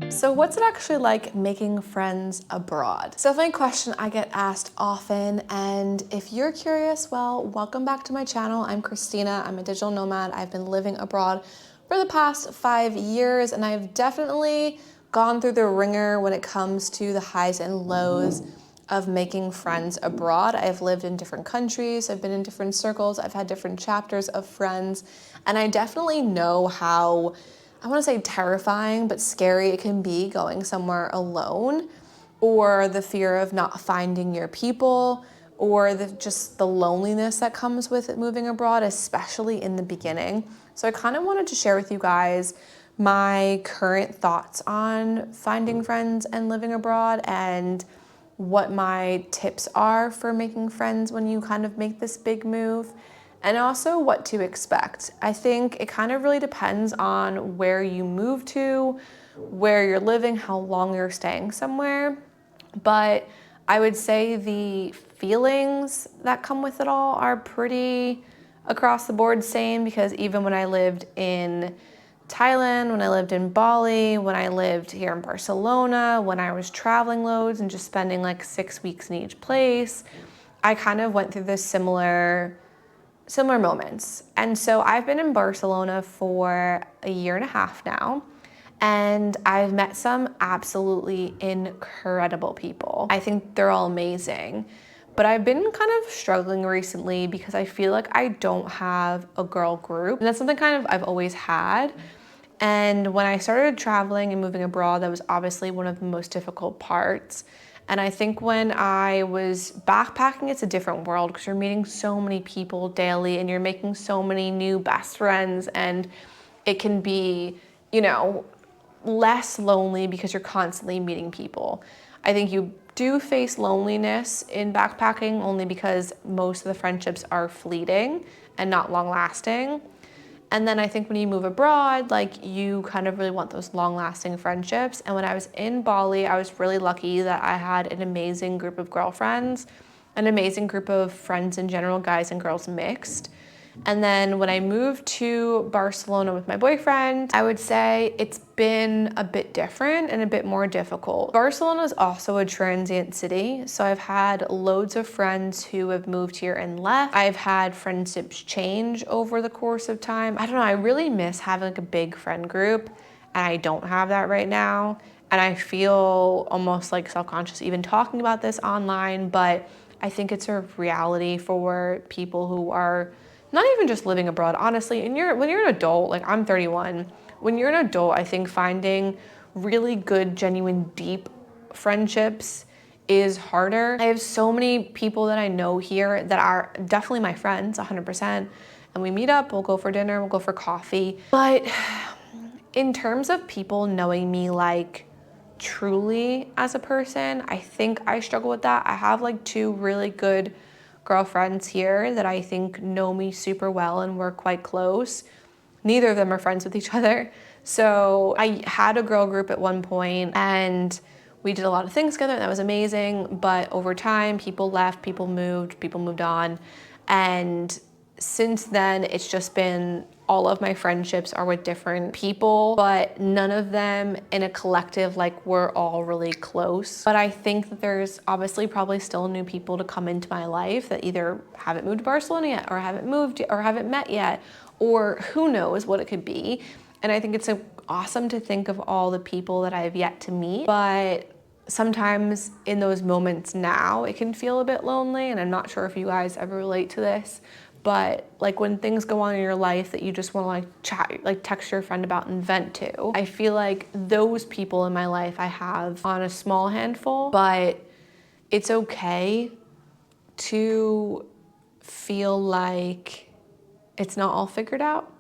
So what's it actually like making friends abroad? It's definitely a question I get asked often, and if you're curious, well, welcome back to my channel. I'm Christina, I'm a digital nomad. I've been living abroad for the past 5 years, and I've definitely gone through the ringer when it comes to the highs and lows of making friends abroad. I've lived in different countries, I've been in different circles, I've had different chapters of friends, and I definitely know how, I want to say terrifying, but scary it can be going somewhere alone, or the fear of not finding your people, or just the loneliness that comes with it moving abroad, especially in the beginning. So I kind of wanted to share with you guys my current thoughts on finding friends and living abroad, and what my tips are for making friends when you kind of make this big move, and also what to expect. I think it kind of really depends on where you move to, where you're living, how long you're staying somewhere. But I would say the feelings that come with it all are pretty across the board same, because even when I lived in Thailand, when I lived in Bali, when I lived here in Barcelona, when I was traveling loads and just spending like 6 weeks in each place, I kind of went through this similar moments. And so I've been in Barcelona for a year and a half now, and I've met some absolutely incredible people. I think they're all amazing. But I've been kind of struggling recently because I feel like I don't have a girl group. And that's something kind of I've always had. And when I started traveling and moving abroad, that was obviously one of the most difficult parts. And I think when I was backpacking, it's a different world because you're meeting so many people daily and you're making so many new best friends, and it can be, less lonely because you're constantly meeting people. I think you do face loneliness in backpacking only because most of the friendships are fleeting and not long lasting. And then I think when you move abroad, like, you kind of really want those long-lasting friendships. And when I was in Bali, I was really lucky that I had an amazing group of girlfriends, an amazing group of friends in general, guys and girls mixed. And then when I moved to Barcelona with my boyfriend, I would say it's been a bit different and a bit more difficult. Barcelona is also a transient city, so I've had loads of friends who have moved here and left. I've had friendships change over the course of time. I don't know, I really miss having like a big friend group, and I don't have that right now. And I feel almost like self-conscious even talking about this online, but I think it's a reality for people who are not even just living abroad, honestly. And when you're an adult, like I'm 31, when you're an adult, I think finding really good, genuine, deep friendships is harder. I have so many people that I know here that are definitely my friends, 100%. And we meet up, we'll go for dinner, we'll go for coffee. But in terms of people knowing me like truly as a person, I think I struggle with that. I have like 2 really good girlfriends here that I think know me super well and we're quite close. Neither of them are friends with each other. So I had a girl group at one point and we did a lot of things together and that was amazing. But over time, people left, people moved on. And since then, it's just been all of my friendships are with different people, but none of them in a collective, like we're all really close. But I think that there's obviously probably still new people to come into my life that either haven't moved to Barcelona yet, or haven't moved, or haven't met yet, or who knows what it could be. And I think it's awesome to think of all the people that I have yet to meet, but sometimes in those moments now, it can feel a bit lonely, and I'm not sure if you guys ever relate to this, but like when things go on in your life that you just want to like chat, like text your friend about and vent to. I feel like those people in my life I have on a small handful, but it's okay to feel like it's not all figured out.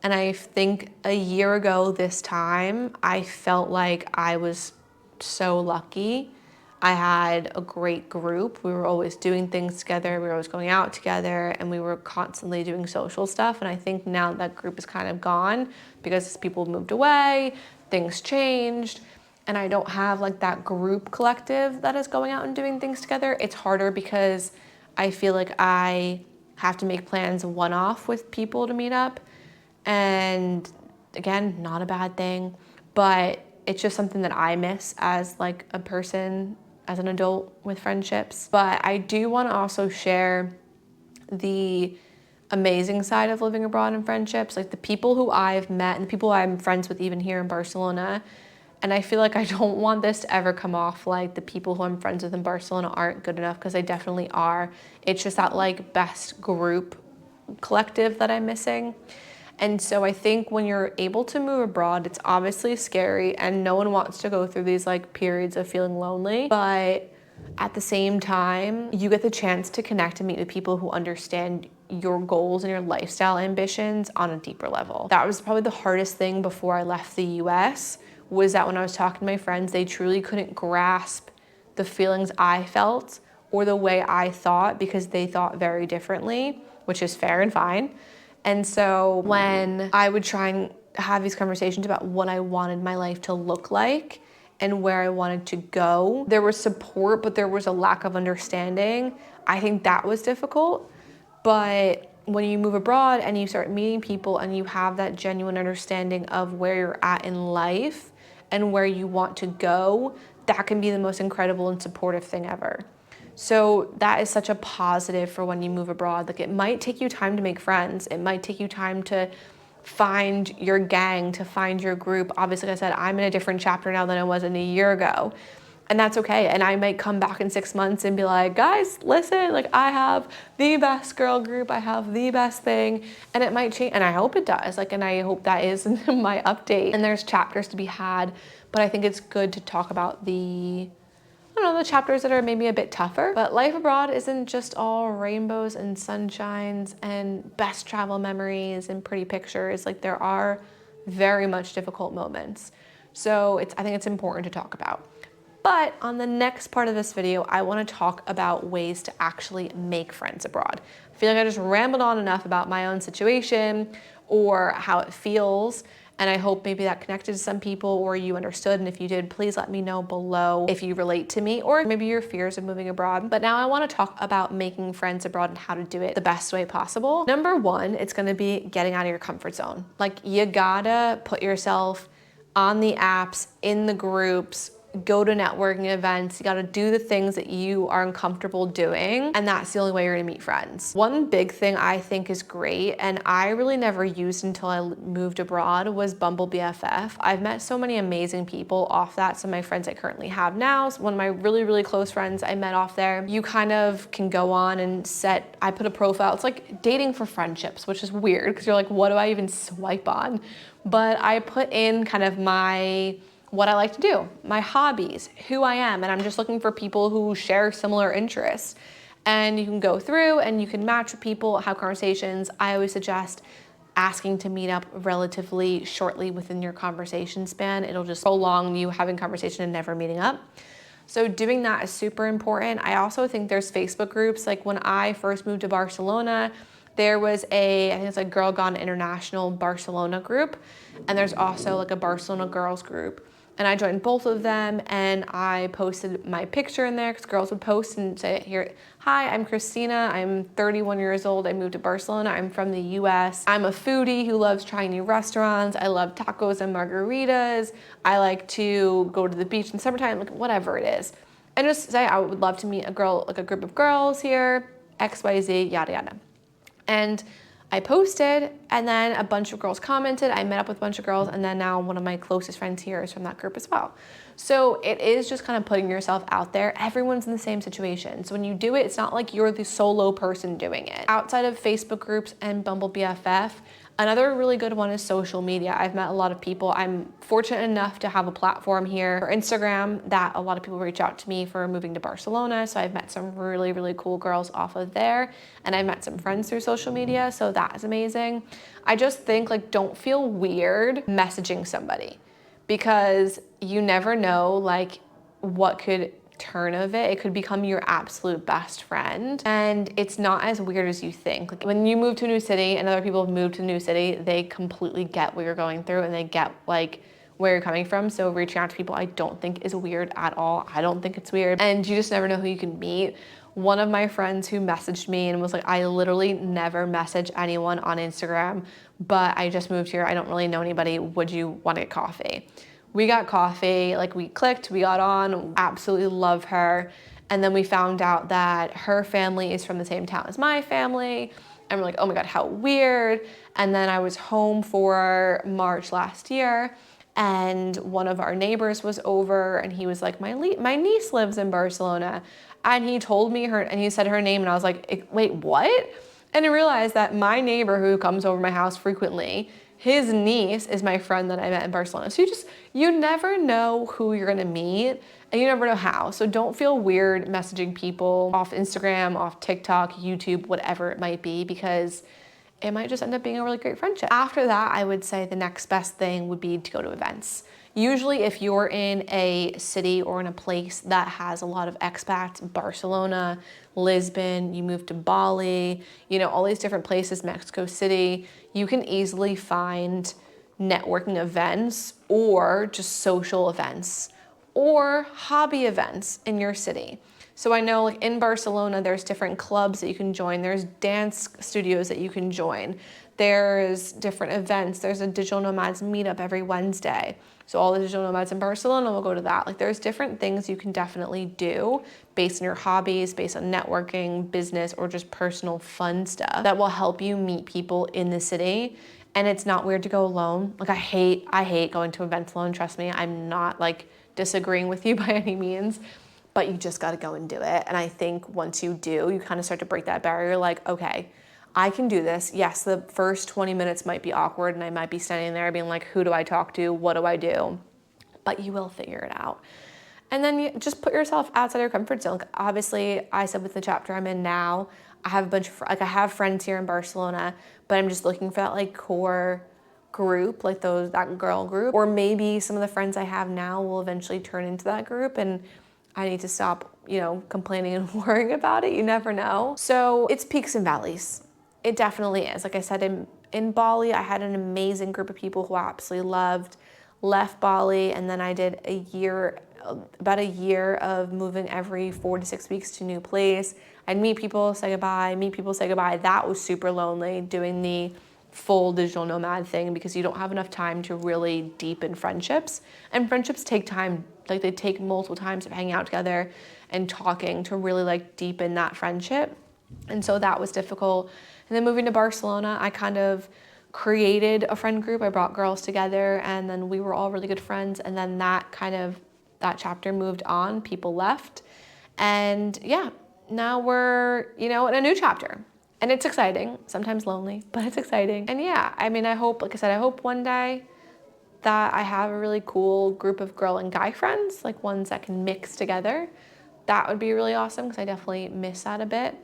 And I think a year ago this time, I felt like I was so lucky. I had a great group. We were always doing things together. We were always going out together, and we were constantly doing social stuff. And I think now that group is kind of gone because people moved away, things changed, and I don't have like that group collective that is going out and doing things together. It's harder because I feel like I have to make plans one-off with people to meet up. And again, not a bad thing, but it's just something that I miss as like a person, as an adult with friendships. But I do want to also share the amazing side of living abroad and friendships, like the people who I've met and the people I'm friends with even here in Barcelona. And I feel like I don't want this to ever come off like the people who I'm friends with in Barcelona aren't good enough, because they definitely are. It's just that like best group collective that I'm missing. And so I think when you're able to move abroad, it's obviously scary and no one wants to go through these like periods of feeling lonely, but at the same time, you get the chance to connect and meet with people who understand your goals and your lifestyle ambitions on a deeper level. That was probably the hardest thing before I left the US, was that when I was talking to my friends, they truly couldn't grasp the feelings I felt or the way I thought, because they thought very differently, which is fair and fine. And so when I would try and have these conversations about what I wanted my life to look like and where I wanted to go, there was support, but there was a lack of understanding. I think that was difficult. But when you move abroad and you start meeting people and you have that genuine understanding of where you're at in life and where you want to go, that can be the most incredible and supportive thing ever. So that is such a positive for when you move abroad. Like, it might take you time to make friends. It might take you time to find your gang, to find your group. Obviously, like I said, I'm in a different chapter now than I was in a year ago. And that's okay. And I might come back in 6 months and be like, guys, listen, like I have the best girl group. I have the best thing. And it might change. And I hope it does. Like, and I hope that is my update. And there's chapters to be had. But I think it's good to talk about the chapters that are maybe a bit tougher. But life abroad isn't just all rainbows and sunshines and best travel memories and pretty pictures. Like, there are very much difficult moments. So I think it's important to talk about. But on the next part of this video, I want to talk about ways to actually make friends abroad. I feel like I just rambled on enough about my own situation or how it feels. And I hope maybe that connected to some people, or you understood. And if you did, please let me know below if you relate to me or maybe your fears of moving abroad. But now I want to talk about making friends abroad and how to do it the best way possible. Number one, it's going to be getting out of your comfort zone. Like, you gotta put yourself on the apps, in the groups, go to networking events. You got to do the things that you are uncomfortable doing, and that's the only way you're going to meet friends. One big thing I think is great, and I really never used until I moved abroad, was Bumble BFF. I've met so many amazing people off that. Some of my friends I currently have now, one of my really, really close friends I met off there. You kind of can go on and I put a profile. It's like dating for friendships, which is weird because you're like, what do I even swipe on? But I put in kind of what I like to do, my hobbies, who I am, and I'm just looking for people who share similar interests. And you can go through and you can match with people, have conversations. I always suggest asking to meet up relatively shortly within your conversation span. It'll just prolong you having conversation and never meeting up. So doing that is super important. I also think there's Facebook groups. Like, when I first moved to Barcelona, there was I think it's like Girl Gone International Barcelona group. And there's also like a Barcelona girls group. And I joined both of them, and I posted my picture in there because girls would post and say, here, hi, I'm Christina. I'm 31 years old. I moved to Barcelona. I'm from the US. I'm a foodie who loves trying new restaurants. I love tacos and margaritas. I like to go to the beach in summertime, like whatever it is. And just say, I would love to meet a girl, like a group of girls here, XYZ, yada, yada. And I posted, and then a bunch of girls commented. I met up with a bunch of girls, and then now one of my closest friends here is from that group as well. So it is just kind of putting yourself out there. Everyone's in the same situation. So when you do it, it's not like you're the solo person doing it. Outside of Facebook groups and Bumble BFF, another really good one is social media. I've met a lot of people. I'm fortunate enough to have a platform here for Instagram that a lot of people reach out to me for moving to Barcelona. So I've met some really, really cool girls off of there. And I've met some friends through social media. So that is amazing. I just think, like, don't feel weird messaging somebody, because you never know like what could turn of it. It could become your absolute best friend, and it's not as weird as you think. Like, when you move to a new city and other people have moved to a new city, they completely get what you're going through and they get like where you're coming from. So reaching out to people, I don't think is weird at all. I don't think it's weird, and you just never know who you can meet. one of my friends who messaged me and was like, I literally never message anyone on Instagram, but I just moved here. I don't really know anybody. Would you want to get coffee? We got coffee, like we clicked, we got on, absolutely love her. And then we found out that her family is from the same town as my family. And we're like, oh my God, how weird. And then I was home for March last year, and one of our neighbors was over, and he was like, my niece lives in Barcelona. And he told me her, and he said her name, and I was like, wait, what? And I realized that my neighbor who comes over my house frequently, his niece is my friend that I met in Barcelona. So you never know who you're gonna meet, and you never know how. So don't feel weird messaging people off Instagram, off TikTok, YouTube, whatever it might be, because it might just end up being a really great friendship. After that, I would say the next best thing would be to go to events. Usually if you're in a city or in a place that has a lot of expats, Barcelona, Lisbon, you move to Bali, you know, all these different places, Mexico City, you can easily find networking events or just social events or hobby events in your city. So I know like in Barcelona, there's different clubs that you can join. There's dance studios that you can join. There's different events. There's a digital nomads meetup every Wednesday. So all the digital nomads in Barcelona will go to that. Like there's different things you can definitely do based on your hobbies, based on networking, business, or just personal fun stuff that will help you meet people in the city. And it's not weird to go alone. Like I hate going to events alone. Trust me, I'm not like disagreeing with you by any means, but you just got to go and do it. And I think once you do, you kind of start to break that barrier. Like, okay, I can do this. Yes, the first 20 minutes might be awkward and I might be standing there being like, who do I talk to? What do I do? But you will figure it out. And then you just put yourself outside your comfort zone. Obviously, I said with the chapter I'm in now, I have a bunch of, I have friends here in Barcelona, but I'm just looking for that like core group, like that girl group, or maybe some of the friends I have now will eventually turn into that group, and I need to stop, you know, complaining and worrying about it. You never know. So it's peaks and valleys. It definitely is. Like I said, in Bali, I had an amazing group of people who I absolutely loved. Left Bali, and then I did about a year of moving every 4 to 6 weeks to a new place. I'd meet people, say goodbye, meet people, say goodbye. That was super lonely, doing the full digital nomad thing, because you don't have enough time to really deepen friendships. And friendships take time, like they take multiple times of hanging out together and talking to really like deepen that friendship. And so that was difficult. And then moving to Barcelona, I kind of created a friend group. I brought girls together, and then we were all really good friends. And then that chapter moved on, people left. And yeah, now we're, you know, in a new chapter. And it's exciting, sometimes lonely, but it's exciting. And yeah, I mean, I hope, like I said, I hope one day that I have a really cool group of girl and guy friends, like ones that can mix together. That would be really awesome, because I definitely miss that a bit.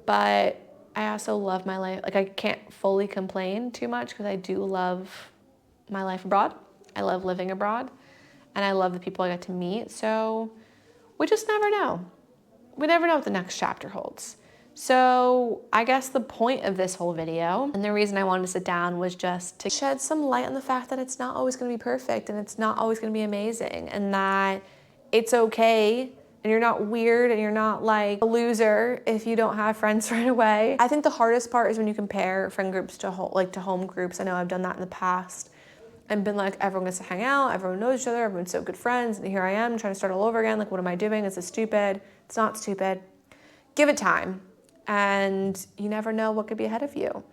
But I also love my life. Like I can't fully complain too much, because I do love my life abroad. I love living abroad, and I love the people I get to meet. So we just never know. We never know what the next chapter holds. So I guess the point of this whole video, and the reason I wanted to sit down, was just to shed some light on the fact that it's not always gonna be perfect, and it's not always gonna be amazing, and that it's okay, and you're not weird, and you're not like a loser if you don't have friends right away. I think the hardest part is when you compare friend groups to home groups. I know I've done that in the past and been like, everyone gets to hang out, everyone knows each other, everyone's so good friends, and here I am trying to start all over again. Like, what am I doing? Is this stupid? It's not stupid. Give it time, and you never know what could be ahead of you.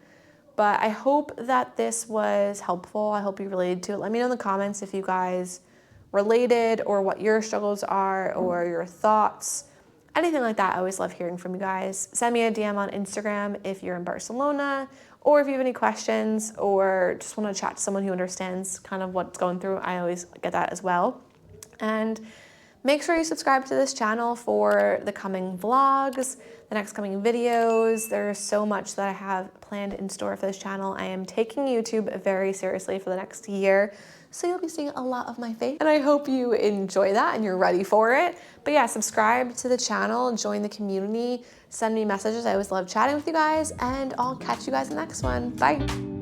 But I hope that this was helpful. I hope you related to it. Let me know in the comments if you guys related, or what your struggles are, or your thoughts, anything like that. I always love hearing from you guys. Send me a DM on Instagram if you're in Barcelona, or if you have any questions, or just want to chat to someone who understands kind of what's going through. I always get that as well. And make sure you subscribe to this channel for the coming vlogs, the next coming videos. There's so much that I have planned in store for this channel. I am taking YouTube very seriously for the next year, so you'll be seeing a lot of my face, and I hope you enjoy that and you're ready for it. But yeah, subscribe to the channel, join the community, send me messages. I always love chatting with you guys, and I'll catch you guys in the next one. Bye.